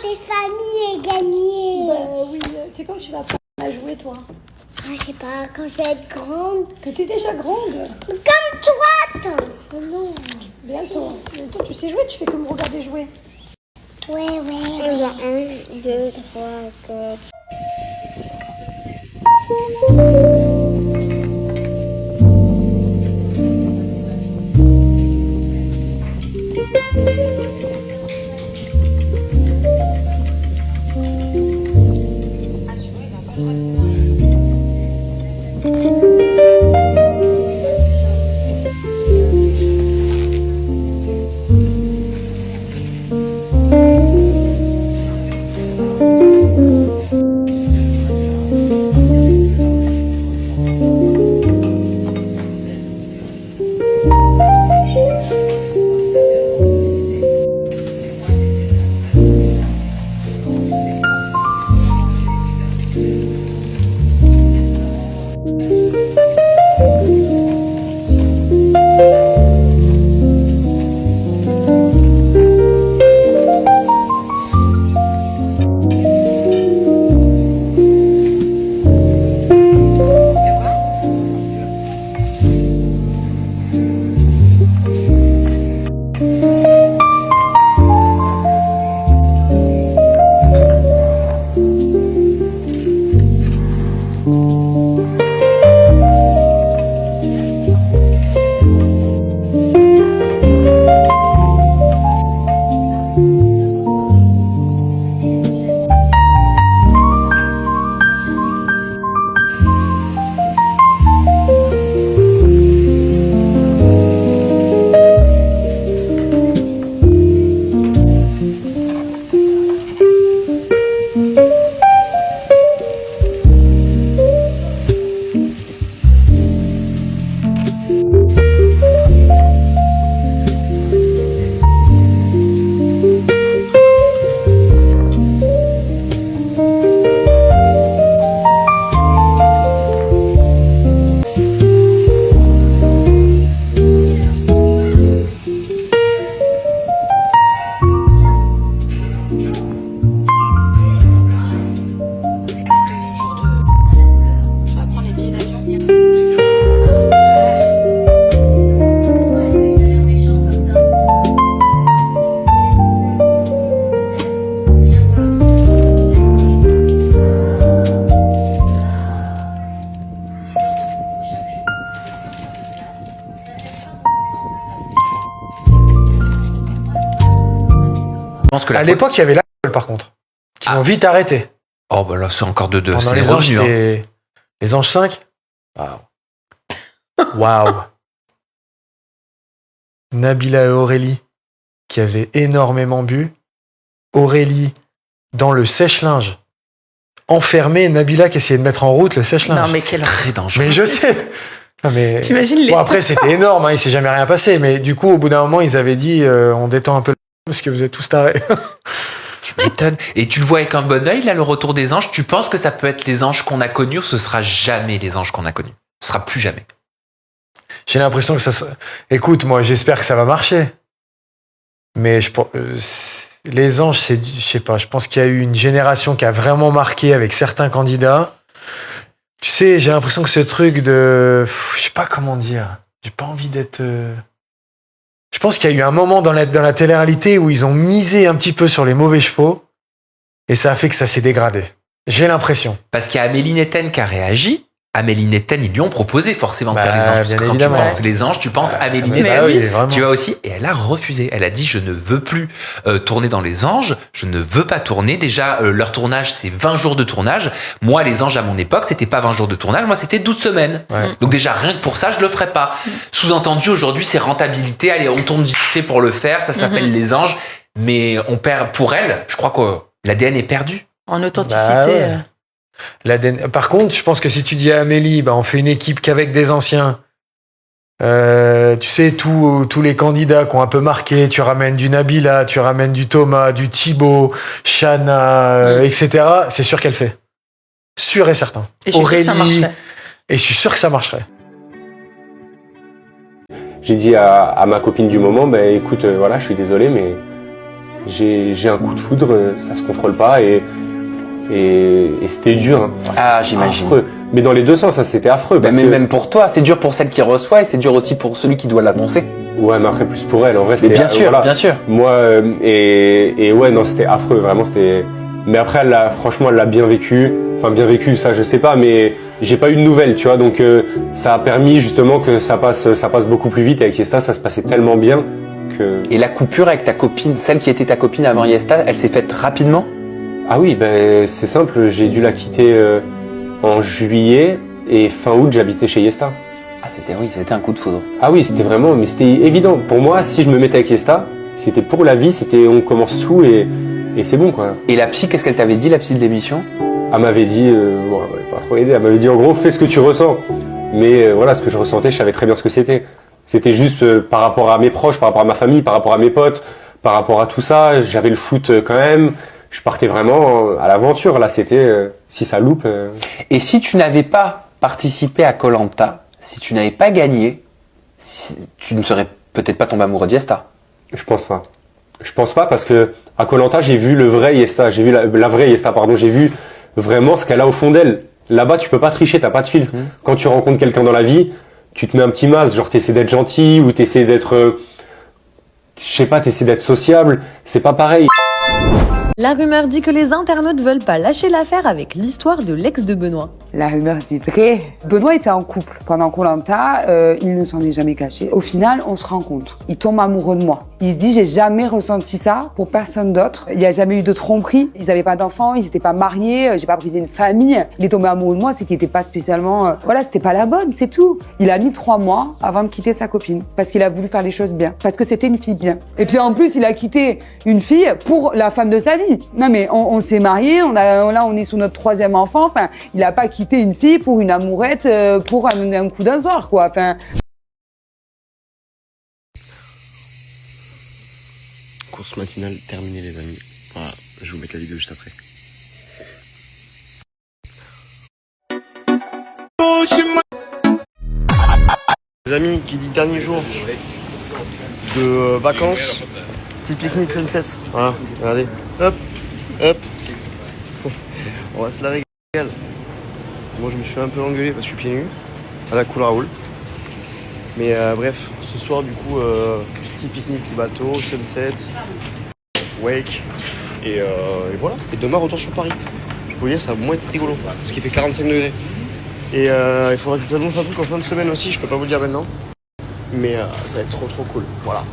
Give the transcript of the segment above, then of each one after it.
tes familles et gagner. Bah oui, c'est quand tu vas apprendre à jouer, toi? Ah, je sais pas, quand je vais être grande. Que t'es déjà grande. Comme toi, toi. Oh non, bientôt. Bientôt, tu sais jouer, tu fais que me regarder jouer. Ouais. Il y a 1, 2, 3, 4. pense que À l'époque, il y avait l'alcool, par contre, qui ont vite arrêté. Oh, bah là, c'est encore de deux. Pendant C'est les anges, revenu. Hein. Les anges 5. Waouh. Waouh. Nabila et Aurélie, qui avaient énormément bu. Aurélie, dans le sèche-linge, enfermée. Nabila qui essayait de mettre en route le sèche-linge. Non, mais quel Très dangereux. Mais je sais. Non, mais... T'imagines les... Bon, après, c'était énorme, hein, il s'est jamais rien passé. Mais du coup, au bout d'un moment, ils avaient dit on détend un peu le parce que vous êtes tous tarés. Tu m'étonnes. Et tu le vois avec un bon oeil, là, le retour des anges. Tu penses que ça peut être les anges qu'on a connus ou ce sera jamais les anges qu'on a connus? Ce sera plus jamais. J'ai l'impression que ça... Écoute, moi, j'espère que ça va marcher. Mais les anges, je sais pas, je pense qu'il y a eu une génération qui a vraiment marqué avec certains candidats. Tu sais, j'ai l'impression que ce truc de... Je sais pas comment dire. J'ai pas envie d'être... Je pense qu'il y a eu un moment dans la télé-réalité où ils ont misé un petit peu sur les mauvais chevaux et ça a fait que ça s'est dégradé. J'ai l'impression. Parce qu'il y a Amélie Netten qui a réagi. Amélie Netten, ils lui ont proposé forcément de faire les anges. Parce bien que quand évidemment. tu penses les anges, tu penses Amélie mais Netten. oui. vraiment. Tu vois aussi, et elle a refusé. Elle a dit je ne veux plus tourner dans les anges, je ne veux pas tourner. Déjà, leur tournage, c'est 20 jours de tournage. Moi, les anges à mon époque, c'était pas 20 jours de tournage, moi, c'était 12 semaines. Ouais. Donc déjà, rien que pour ça, je le ferais pas. Sous-entendu, aujourd'hui, c'est rentabilité. Allez, on tourne vite fait pour le faire. Ça s'appelle les anges. Mais on perd, pour elle, je crois que l'ADN est perdu. En authenticité. Bah ouais. Par contre, je pense que si tu dis à Amélie, on fait une équipe qu'avec des anciens, tu sais, tous les candidats qui ont un peu marqué, tu ramènes du Nabila, tu ramènes du Thomas, du Thibaut, Chana, etc. C'est sûr qu'elle fait. Sûr et certain. Et je suis sûre que ça marcherait. Et je suis sûr que ça marcherait. J'ai dit à ma copine du moment, écoute, voilà, je suis désolé, mais j'ai un coup de foudre, ça se contrôle pas et c'était dur. Hein. Ah, j'imagine. Affreux. Mais dans les deux sens, ça c'était affreux. Mais même pour toi, c'est dur pour celle qui reçoit et c'est dur aussi pour celui qui doit l'annoncer. Ouais, mais après plus pour elle. En vrai, Mais c'était bien sûr, voilà. bien sûr. Moi et ouais, non, c'était affreux. Vraiment, c'était. Mais après, franchement, elle l'a bien vécu. Enfin, bien vécu, ça, je sais pas, mais j'ai pas eu de nouvelles, tu vois. Donc, ça a permis justement que ça passe beaucoup plus vite. Avec Yesta, ça se passait tellement bien que. Et la coupure avec ta copine, celle qui était ta copine avant Yesta, elle s'est faite rapidement? Ah oui, ben c'est simple. J'ai dû la quitter en juillet et fin août, j'habitais chez Yesta. Ah, c'était un coup de foudre. Ah oui, c'était vraiment, mais c'était évident. Pour moi, si je me mettais avec Yesta, c'était pour la vie, on commence tout et c'est bon, quoi. Et la psy, qu'est-ce qu'elle t'avait dit, la psy de l'émission? Elle m'avait dit, bon, elle m'avait pas trop aidé, elle m'avait dit en gros, fais ce que tu ressens. Mais voilà, ce que je ressentais, je savais très bien ce que c'était. C'était juste par rapport à mes proches, par rapport à ma famille, par rapport à mes potes, par rapport à tout ça. J'avais le foot quand même. Je partais vraiment à l'aventure. Là, c'était, si ça loupe. Et si tu n'avais pas participé à Koh-Lanta, si tu n'avais pas gagné, tu ne serais peut-être pas tombé amoureux d'Yesta. Je pense pas. Je pense pas parce que à Koh-Lanta, j'ai vu le vrai Yesta, j'ai vu la vraie Yesta, pardon, j'ai vu vraiment ce qu'elle a au fond d'elle. Là-bas, tu peux pas tricher, t'as pas de filtre. Quand tu rencontres quelqu'un dans la vie, tu te mets un petit masque, genre t'essaies d'être gentil ou t'essaies d'être, je sais pas, t'essaies d'être sociable. C'est pas pareil. La rumeur dit que les internautes veulent pas lâcher l'affaire avec l'histoire de l'ex de Benoît. La rumeur dit vrai. Benoît était en couple pendant Koh-Lanta, il ne s'en est jamais caché. Au final, on se rencontre. Il tombe amoureux de moi. Il se dit, j'ai jamais ressenti ça pour personne d'autre. Il n'y a jamais eu de tromperie. Ils n'avaient pas d'enfants, ils n'étaient pas mariés, j'ai pas brisé une famille. Il est tombé amoureux de moi, c'est qu'il n'était pas spécialement... voilà, c'était pas la bonne, c'est tout. Il a mis 3 mois avant de quitter sa copine. Parce qu'il a voulu faire les choses bien. Parce que c'était une fille bien. Et puis en plus, il a quitté une fille pour la femme de sa vie. Non mais on s'est mariés, là on est sur notre 3e enfant. Enfin, il a pas quitté une fille pour une amourette, pour un coup d'un soir, quoi. Enfin. Course matinale terminée, les amis. Voilà, je vous mets la vidéo juste après. Les amis, qui dit dernier jour de vacances, petit pique-nique sunset. Voilà, regardez. Hop, hop. On va se la régaler. Moi, je me suis fait un peu engueuler parce que je suis pieds nus, à la cool Raoul. Mais bref, ce soir, du coup, petit pique-nique du bateau, sunset, wake. Et voilà. Et demain, retour sur Paris. Je peux vous dire, ça va moins être rigolo. Parce qu'il fait 45 degrés. Et il faudra que je vous annonce un truc en fin de semaine aussi, je peux pas vous le dire maintenant. Mais ça va être trop cool. Voilà.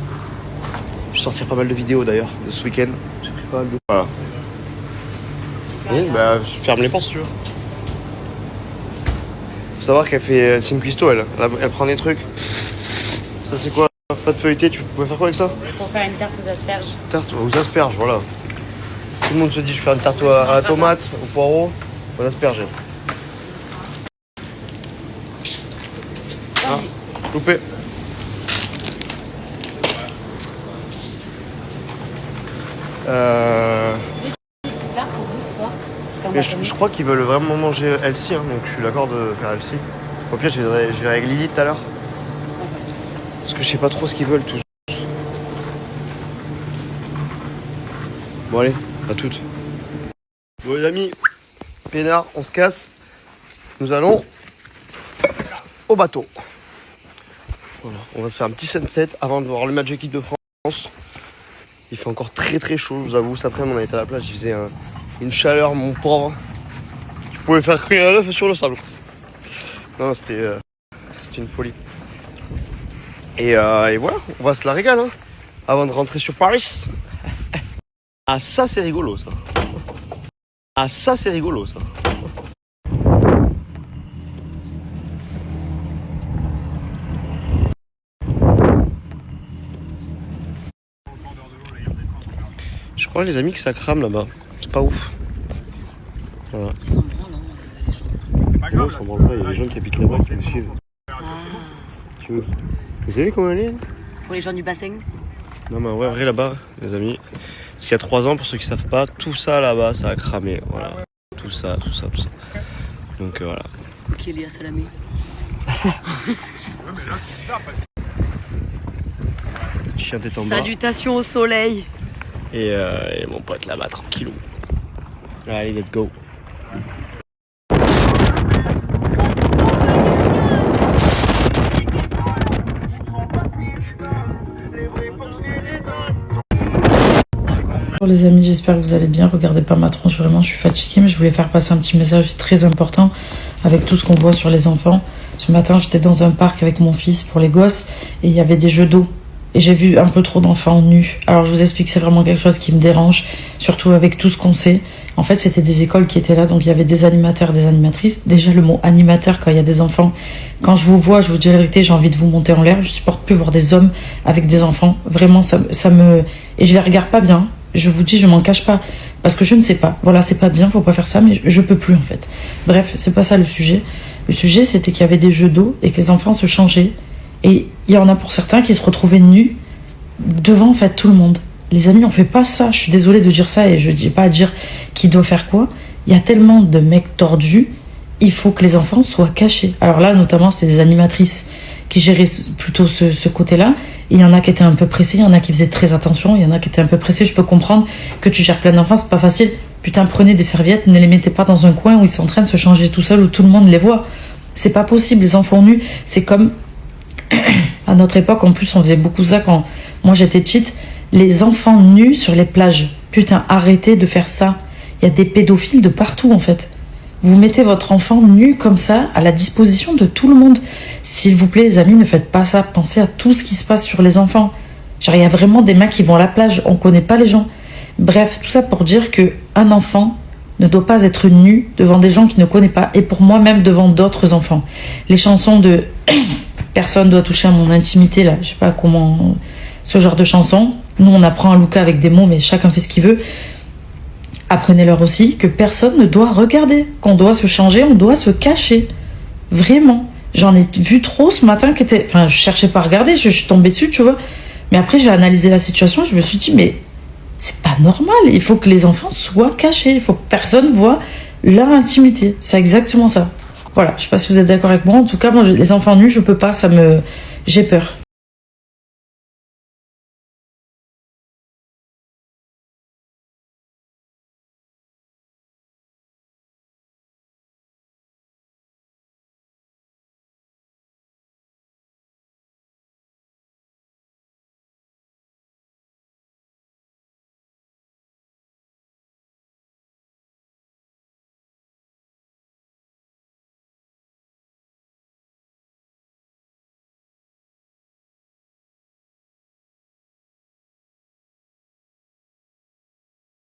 Je vais sortir pas mal de vidéos d'ailleurs de ce week-end. J'ai pris pas mal de. Voilà. Et bah, je ferme les portes si tu veux. Faut savoir qu'elle fait. C'est une cuistot elle prend des trucs. Ça c'est quoi? Pâte feuilletée, tu pouvais faire quoi avec ça? C'est pour faire une tarte aux asperges. Tarte aux asperges, voilà. Tout le monde se dit je vais faire une tarte à la tomate, au poireau, aux asperges. Ah, loupé. Super pour vous ce soir. Mais je crois qu'ils veulent vraiment manger healthy, hein, donc je suis d'accord de faire healthy. Au pire, je vais avec Lily tout à l'heure. Parce que je sais pas trop ce qu'ils veulent tous. Bon allez, à toutes. Bon les amis, peinard, on se casse. Nous allons au bateau. Voilà, on va se faire un petit sunset avant de voir le match équipe de France. Il fait encore très chaud, je vous avoue. Cet après-midi, on a été à la plage, il faisait une chaleur, mon pauvre. Tu pouvais faire cuire un œuf sur le sable. Non, c'était une folie. Et voilà, on va se la régaler hein, avant de rentrer sur Paris. Ah, ça, c'est rigolo, ça. Ah, ça, c'est rigolo, ça. Je crois, les amis, que ça crame là-bas. C'est pas ouf. Voilà. Ils s'en branlent, les gens. C'est pas grave. Ils s'en branlent pas, il y a des gens qui habitent là-bas qui nous suivent. Vous savez comment elle est? Pour les gens du bassin. Non, mais ouais, vrai là-bas, les amis. Parce qu'il y a 3 ans, pour ceux qui savent pas, tout ça là-bas, ça a cramé. Voilà. Tout ça. Donc voilà. Ok, Léa Salamé. Chien tête en bas. Salutations au soleil. Et mon pote là-bas, tranquillou. Allez, let's go. Bonjour les amis, j'espère que vous allez bien. Regardez pas ma tronche, vraiment, je suis fatiguée, mais je voulais faire passer un petit message très important avec tout ce qu'on voit sur les enfants. Ce matin, j'étais dans un parc avec mon fils pour les gosses et il y avait des jeux d'eau. Et j'ai vu un peu trop d'enfants nus. Alors je vous explique, c'est vraiment quelque chose qui me dérange, surtout avec tout ce qu'on sait. En fait, c'était des écoles qui étaient là, donc il y avait des animateurs, des animatrices. Déjà, le mot animateur, quand il y a des enfants, quand je vous vois, je vous dis la vérité, j'ai envie de vous monter en l'air. Je supporte plus voir des hommes avec des enfants. Vraiment, ça me... Et je les regarde pas bien. Je vous dis, je m'en cache pas. Parce que je ne sais pas. Voilà, c'est pas bien, faut pas faire ça, mais je peux plus, en fait. Bref, c'est pas ça le sujet. Le sujet, c'était qu'il y avait des jeux d'eau et que les enfants se changeaient. Et il y en a pour certains qui se retrouvaient nus devant, en fait, tout le monde. Les amis, on fait pas ça. Je suis désolée de dire ça et je dis pas à dire qui doit faire quoi. Il y a tellement de mecs tordus. Il faut que les enfants soient cachés. Alors là, notamment, c'est des animatrices qui géraient plutôt ce côté-là. Il y en a qui étaient un peu pressés, il y en a qui faisaient très attention, il y en a qui étaient un peu pressés. Je peux comprendre que tu gères plein d'enfants, c'est pas facile. Putain, prenez des serviettes, ne les mettez pas dans un coin où ils sont en train de se changer tout seuls, où tout le monde les voit. C'est pas possible, les enfants nus, c'est comme à notre époque, en plus on faisait beaucoup ça quand moi j'étais petite, les enfants nus sur les plages. Putain, arrêtez de faire ça. Il y a des pédophiles de partout en fait. Vous mettez votre enfant nu comme ça à la disposition de tout le monde. S'il vous plaît les amis, ne faites pas ça. Pensez à tout ce qui se passe sur les enfants. Genre il y a vraiment des mecs qui vont à la plage, on connaît pas les gens. Bref, tout ça pour dire que un enfant ne doit pas être nu devant des gens qu'il ne connaît pas, et pour moi même devant d'autres enfants. Les chansons de personne doit toucher à mon intimité là, je sais pas comment, ce genre de chansons. Nous on apprend à Luca avec des mots, mais chacun fait ce qu'il veut. Apprenez-leur aussi que personne ne doit regarder, qu'on doit se changer, on doit se cacher. Vraiment. J'en ai vu trop ce matin qui était... Enfin, je cherchais pas à regarder, je suis tombée dessus, tu vois. Mais après, j'ai analysé la situation, je me suis dit, mais c'est pas normal. Il faut que les enfants soient cachés. Il faut que personne voit leur intimité. C'est exactement ça. Voilà, je sais pas si vous êtes d'accord avec moi. En tout cas, moi, les enfants nus, je peux pas, j'ai peur.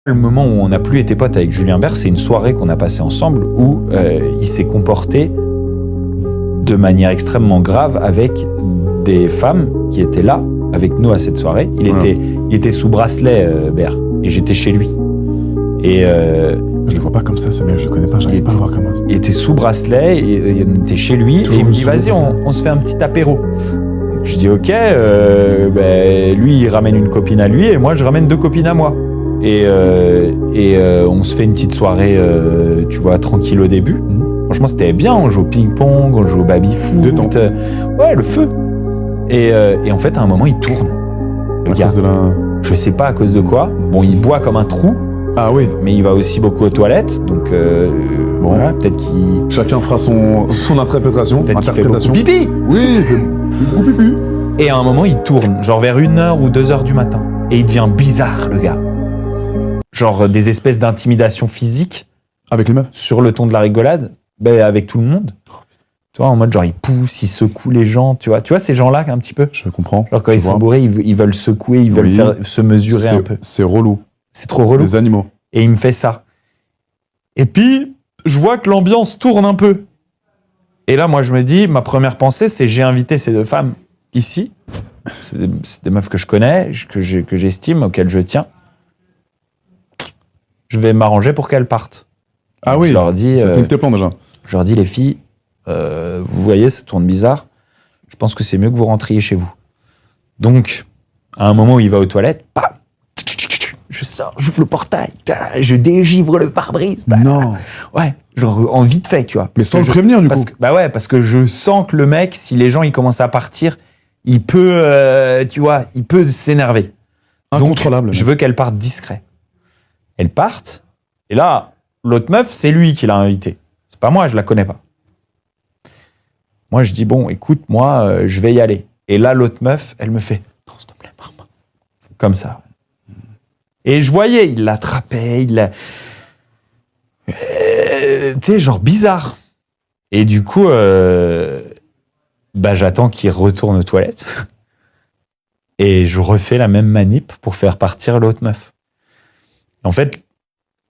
Le moment où on n'a plus été potes avec Julien Bert, c'est une soirée qu'on a passée ensemble où il s'est comporté de manière extrêmement grave avec des femmes qui étaient là avec nous à cette soirée. Il était sous bracelet, Bert, et j'étais chez lui. Et je le vois pas comme ça, ce mec, je le connais pas, j'arrive pas à le voir comme ça. Il était sous bracelet, il était chez lui, toujours, et il me dit vas-y, on se fait un petit apéro. Donc je dis ok, lui il ramène une copine à lui et moi je ramène 2 copines à moi. Et on se fait une petite soirée, tu vois, tranquille au début. Franchement, c'était bien. On joue au ping-pong, on joue au baby-foot. Détente. Ouais, le feu. Et en fait, à un moment, il tourne. Le gars. Je sais pas à cause de quoi. Bon, il boit comme un trou. Ah oui. Mais il va aussi beaucoup aux toilettes. Donc, voilà, peut-être qu'il... Chacun fera son interprétation. Peut-être qu'il fait beaucoup pipi. Oui, il fait beaucoup pipi. Et à un moment, il tourne, genre vers 1h ou 2h du matin. Et il devient bizarre, le gars. Genre des espèces d'intimidation physique. Avec les meufs. Sur le ton de la rigolade. Avec tout le monde. Tu vois, en mode genre, il pousse, il secoue les gens, tu vois. Tu vois ces gens-là, un petit peu. Je comprends. Genre quand ils sont bourrés, ils veulent secouer, ils veulent faire se mesurer un peu. C'est relou. C'est trop relou. Les animaux. Et il me fait ça. Et puis, je vois que l'ambiance tourne un peu. Et là, moi, je me dis, ma première pensée, c'est j'ai invité ces 2 femmes ici. C'est des meufs que je connais, que j'estime, auxquelles je tiens. Je vais m'arranger pour qu'elles partent. Ah oui, je leur dis, ça tes plans déjà. Je leur dis, les filles, vous voyez, ça tourne bizarre. Je pense que c'est mieux que vous rentriez chez vous. Donc, à un moment où il va aux toilettes, bam, je sors, j'ouvre le portail, je dégivre le pare-brise. Non. Ouais, genre en vite fait, tu vois. Mais sans le prévenir, du coup. Bah ouais, parce que je sens que le mec, si les gens ils commencent à partir, il peut, tu vois, il peut s'énerver. Incontrôlable. Donc, je veux qu'elles partent discret. Elles partent, et là, l'autre meuf, c'est lui qui l'a invitée. C'est pas moi, je la connais pas. Moi, je dis, bon, écoute, moi, je vais y aller. Et là, l'autre meuf, elle me fait, non, s'il te plaît, pars pas. Comme ça. Et je voyais, il l'attrapait, tu sais, genre bizarre. Et du coup, j'attends qu'il retourne aux toilettes. Et je refais la même manip pour faire partir l'autre meuf. En fait,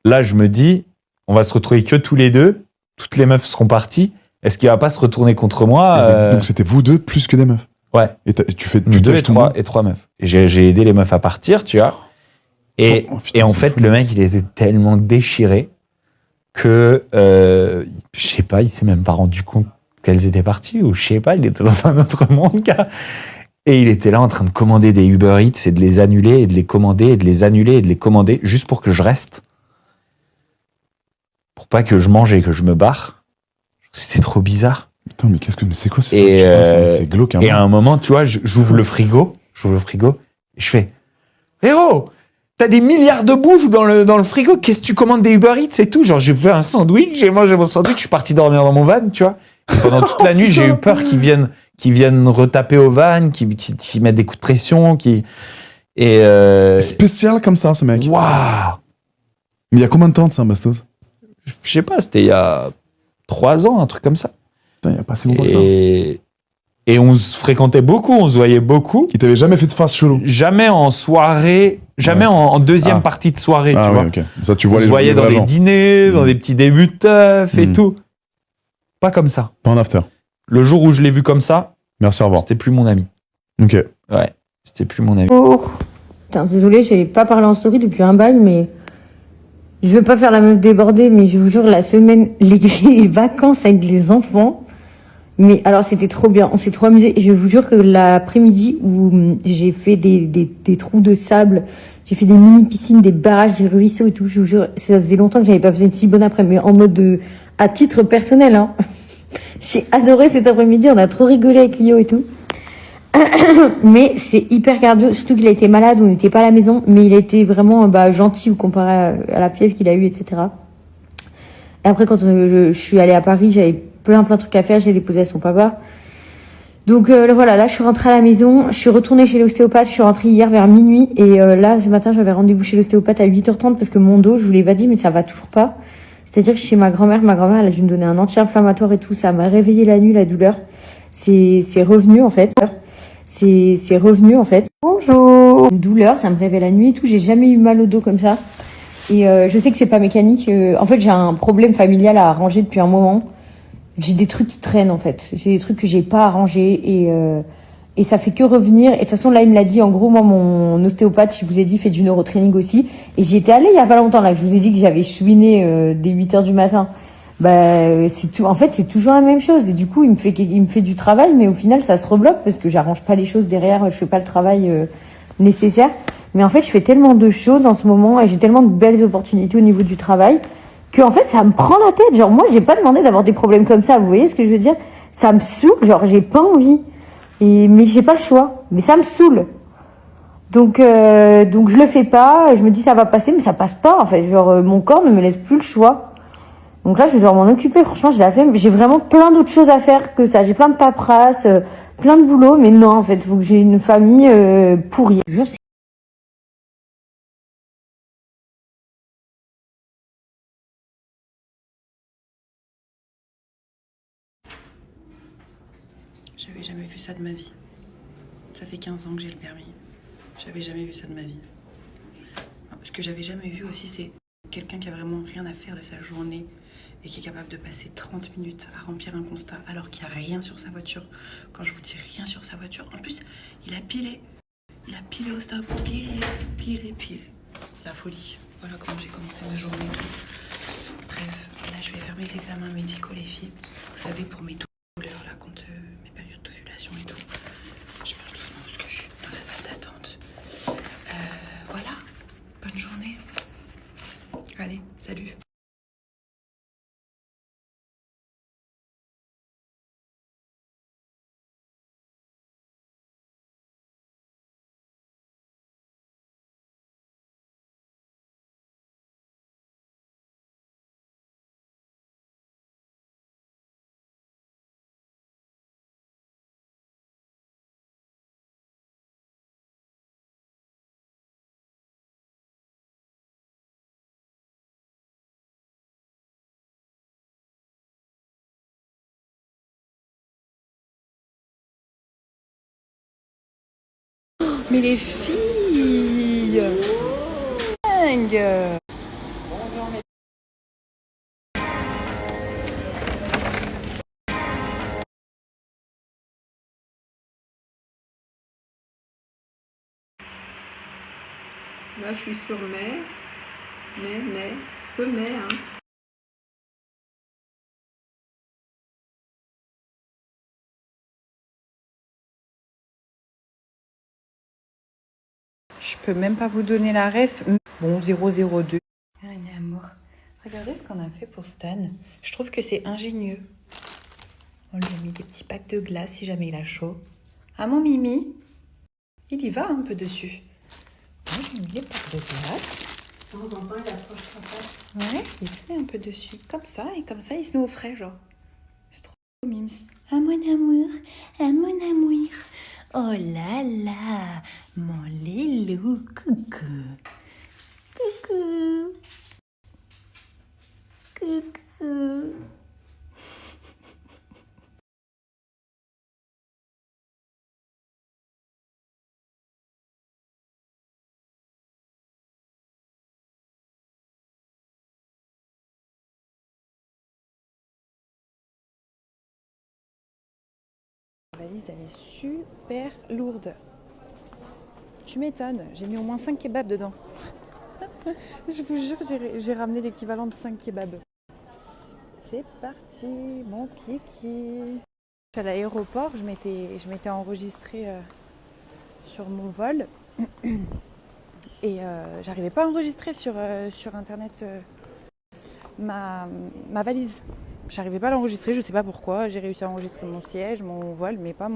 là, je me dis, on va se retrouver que tous les deux. Toutes les meufs seront parties. Est-ce qu'il va pas se retourner contre moi Donc c'était vous deux plus que des meufs. Ouais. Et tu fais Nous deux et trois meufs. Et j'ai aidé les meufs à partir, tu vois. Et en fait, le mec, il était tellement déchiré que, je sais pas, il s'est même pas rendu compte qu'elles étaient parties, ou je sais pas, il était dans un autre monde, gars. Et il était là en train de commander des Uber Eats et de les annuler et de les commander et de les annuler et de les commander juste pour que je reste. Pour pas que je mange et que je me barre. C'était trop bizarre. Putain, mais c'est quoi c'est glauque. Et à un moment, tu vois, j'ouvre le frigo, et je fais, héros, t'as des milliards de bouffe dans le frigo, qu'est-ce que tu commandes des Uber Eats et tout? Genre, j'ai fait un sandwich, j'ai mangé mon sandwich, je suis parti dormir dans mon van, tu vois. Et pendant toute la nuit, j'ai eu peur qu'ils viennent retaper au van, qu'ils mettent des coups de pression, Spécial comme ça, ce mec. Waouh! Mais il y a combien de temps de ça, Bastos? Je sais pas, c'était il y a 3 ans, un truc comme ça. Putain, il y a pas si longtemps que ça. Et on se fréquentait beaucoup, on se voyait beaucoup. Il t'avait jamais fait de face chelou? Jamais en soirée, jamais en deuxième partie de soirée, tu vois. Okay. Ça, tu vois on se voyait dans des dîners, dans des petits débuts de teuf et tout. Pas comme ça. Pas en after. Le jour où je l'ai vu comme ça, merci, au revoir. C'était plus mon ami. Ok. Ouais, c'était plus mon ami. Putain, désolée, j'ai pas parlé en story depuis un bail, mais je veux pas faire la meuf débordée, mais je vous jure, la semaine, les vacances avec les enfants, mais alors c'était trop bien, on s'est trop amusé. Et je vous jure que l'après-midi où j'ai fait des trous de sable, j'ai fait des mini piscines, des barrages, des ruisseaux et tout, je vous jure, ça faisait longtemps que j'avais pas fait une si bonne après, mais en mode à titre personnel, hein. J'ai adoré cet après-midi, on a trop rigolé avec Lio et tout. Mais c'est hyper cardio, surtout qu'il a été malade, on n'était pas à la maison, mais il a été vraiment gentil ou comparé à la fièvre qu'il a eue, etc. Et après, quand je suis allée à Paris, j'avais plein de trucs à faire, je l'ai déposé à son papa. Donc voilà, là je suis rentrée à la maison, je suis retournée chez l'ostéopathe, je suis rentrée hier vers minuit, et là ce matin j'avais rendez-vous chez l'ostéopathe à 8h30 parce que mon dos, je vous l'ai pas dit, mais ça va toujours pas. C'est-à-dire que chez ma grand-mère elle a dû me donner un anti-inflammatoire et tout, ça m'a réveillé la nuit, la douleur. C'est revenu en fait. C'est revenu en fait. Bonjour. Une douleur, ça me réveille la nuit et tout. J'ai jamais eu mal au dos comme ça. Et je sais que c'est pas mécanique. En fait, j'ai un problème familial à arranger depuis un moment. J'ai des trucs qui traînent en fait. J'ai des trucs que j'ai pas arrangés et ça fait que revenir. Et de toute façon, là, il me l'a dit. En gros, moi, mon ostéopathe, je vous ai dit, fait du neurotraining aussi. Et j'y étais allée il y a pas longtemps là. Que je vous ai dit que j'avais chouiné dès 8h du matin. C'est tout. En fait, c'est toujours la même chose. Et du coup, il me fait du travail, mais au final, ça se rebloque parce que j'arrange pas les choses derrière. Je fais pas le travail nécessaire. Mais en fait, je fais tellement de choses en ce moment et j'ai tellement de belles opportunités au niveau du travail que en fait, ça me prend la tête. Genre, moi, j'ai pas demandé d'avoir des problèmes comme ça. Vous voyez ce que je veux dire? Ça me saoule. Genre, j'ai pas envie. Mais j'ai pas le choix. Mais ça me saoule. Donc je le fais pas. Je me dis ça va passer, mais ça passe pas. En fait, genre, mon corps ne me laisse plus le choix. Donc là, je vais devoir m'en occuper. Franchement, j'ai la flemme. J'ai vraiment plein d'autres choses à faire que ça. J'ai plein de paperasse, plein de boulot. Mais non, en fait, il faut que j'ai une famille pourrie. Je sais. J'avais jamais vu ça de ma vie. Ça fait 15 ans que j'ai le permis. J'avais jamais vu ça de ma vie. Ce que j'avais jamais vu aussi, c'est quelqu'un qui a vraiment rien à faire de sa journée et qui est capable de passer 30 minutes à remplir un constat alors qu'il n'y a rien sur sa voiture. Quand je vous dis rien sur sa voiture, en plus, il a pilé. Il a pilé au stop. Pilé. La folie. Voilà comment j'ai commencé ma journée. Bref, là, je vais faire mes examens médicaux, les filles. Vous savez, pour mes douleurs, là, contre mes périodes d'ovulation et tout. Je parle doucement parce que je suis dans la salle d'attente. Voilà. Bonne journée. Allez, salut. Mais les filles, dingue. Là, je suis sur mai, peu mai, hein. Je peux même pas vous donner la ref. Bon, 002. Rien amour. Regardez ce qu'on a fait pour Stan. Je trouve que c'est ingénieux. On lui a mis des petits packs de glace si jamais il a chaud. Ah mon Mimi, il y va un peu dessus. Moi j'ai mis les packs de glace. De temps en temps, il approche sa patte. Ouais, il se met un peu dessus. Comme ça, et comme ça, il se met au frais, genre. C'est trop mimes. Ah mon amour, ah mon amour. Oh là là, mon lilou, coucou. Coucou. Coucou. La valise, elle est super lourde. Tu m'étonnes, j'ai mis au moins 5 kebabs dedans. Je vous jure, j'ai ramené l'équivalent de 5 kebabs. C'est parti, mon kiki. À l'aéroport, je m'étais enregistrée sur mon vol. Et j'arrivais pas à enregistrer sur internet ma valise. J'arrivais pas à l'enregistrer, je sais pas pourquoi. J'ai réussi à enregistrer mon siège, mon vol, mais pas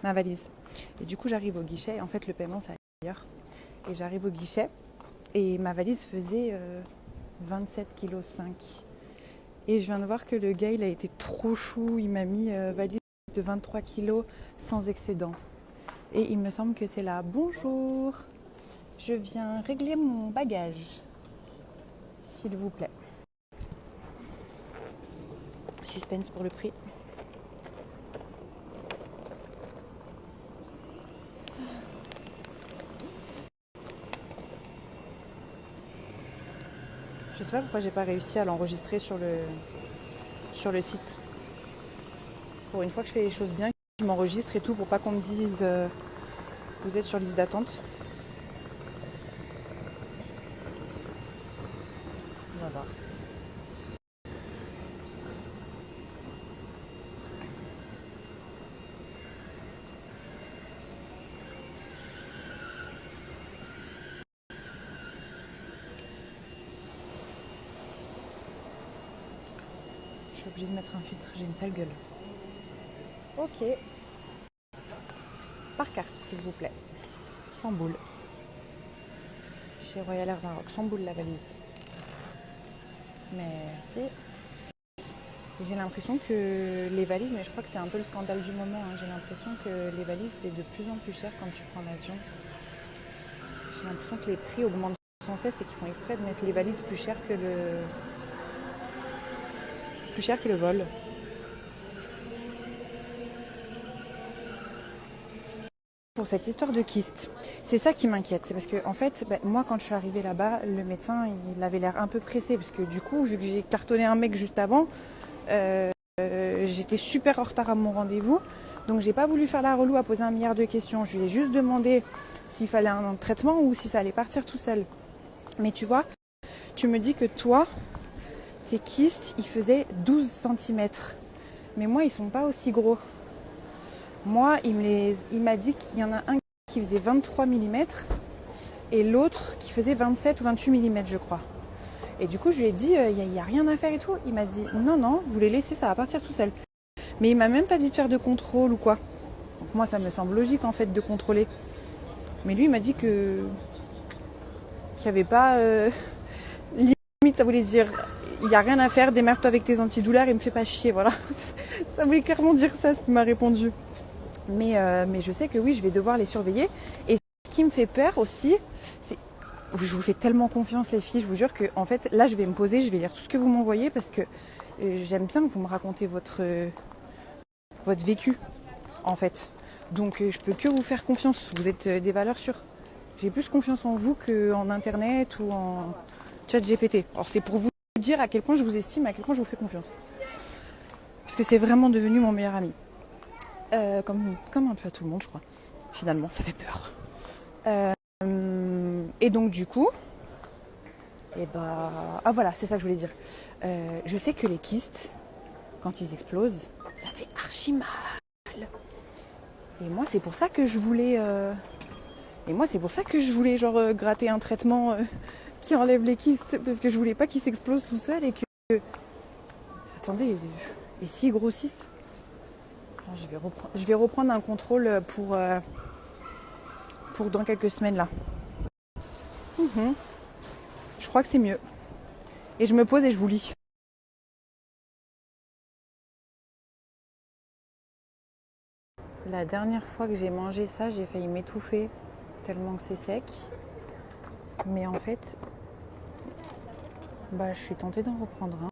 ma valise. Et du coup, j'arrive au guichet. En fait, le paiement, c'est ailleurs. Et j'arrive au guichet et ma valise faisait 27,5 kg. Et je viens de voir que le gars, il a été trop chou. Il m'a mis valise de 23 kg sans excédent. Et il me semble que c'est là. Bonjour, je viens régler mon bagage, s'il vous plaît. Suspense pour le prix. Je sais pas pourquoi j'ai pas réussi à l'enregistrer sur le site. Pour une fois que je fais les choses bien, je m'enregistre et tout pour pas qu'on me dise vous êtes sur liste d'attente. On va voir. Je suis obligée de mettre un filtre, j'ai une sale gueule. Ok. Par carte, s'il vous plaît. Sans boule. Chez Royal Air Maroc, sans boule la valise. Merci. J'ai l'impression que les valises, mais je crois que c'est un peu le scandale du moment, hein. J'ai l'impression que les valises, c'est de plus en plus cher quand tu prends l'avion. J'ai l'impression que les prix augmentent sans cesse et qu'ils font exprès de mettre les valises plus chères que le vol. Pour cette histoire de kyste, c'est ça qui m'inquiète. C'est parce que, en fait, moi, quand je suis arrivée là-bas, le médecin, il avait l'air un peu pressé. Parce que du coup, vu que j'ai cartonné un mec juste avant, j'étais super en retard à mon rendez-vous. Donc, j'ai pas voulu faire la relou à poser 1 milliard de questions. Je lui ai juste demandé s'il fallait un traitement ou si ça allait partir tout seul. Mais tu vois, tu me dis que toi, tes kystes, ils faisaient 12 cm. Mais moi, ils sont pas aussi gros. Moi, il m'a dit qu'il y en a un qui faisait 23 mm et l'autre qui faisait 27 ou 28 mm, je crois. Et du coup, je lui ai dit, il n'y a rien à faire et tout. Il m'a dit, non, vous les laissez, ça va partir tout seul. Mais il m'a même pas dit de faire de contrôle ou quoi. Donc moi, ça me semble logique, en fait, de contrôler. Mais lui, il m'a dit qu'il n'y avait pas... limite, ça voulait dire, il n'y a rien à faire, démerde-toi avec tes antidouleurs et me fais pas chier, voilà. Ça voulait clairement dire ça, ce qu'il m'a répondu. Mais je sais que oui, je vais devoir les surveiller. Et ce qui me fait peur aussi, c'est... Je vous fais tellement confiance, les filles, je vous jure que, en fait, là, je vais me poser, je vais lire tout ce que vous m'envoyez parce que j'aime bien que vous me racontez votre vécu, en fait. Donc je peux que vous faire confiance, vous êtes des valeurs sûres. J'ai plus confiance en vous qu'en internet ou en chat GPT. Alors c'est pour vous dire à quel point je vous estime, à quel point je vous fais confiance. Parce que c'est vraiment devenu mon meilleur ami. Comme un peu à tout le monde je crois. Finalement, ça fait peur. Et donc du coup, ah voilà, c'est ça que je voulais dire. Je sais que les kystes, quand ils explosent, ça fait archi mal. Et moi, c'est pour ça que je voulais, genre gratter un traitement qui enlève les kystes, parce que je voulais pas qu'ils s'explosent tout seuls et que. Attendez, et s'ils grossissent? Alors, je vais reprendre un contrôle pour dans quelques semaines là. Je crois que c'est mieux. Et je me pose et je vous lis. La dernière fois que j'ai mangé ça, j'ai failli m'étouffer tellement que c'est sec. Mais en fait, je suis tentée d'en reprendre un.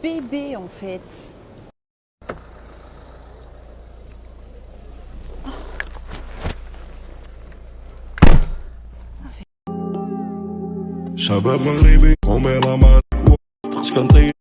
Bébé en fait. شباب مغربي وميلا ما تكون كنطيب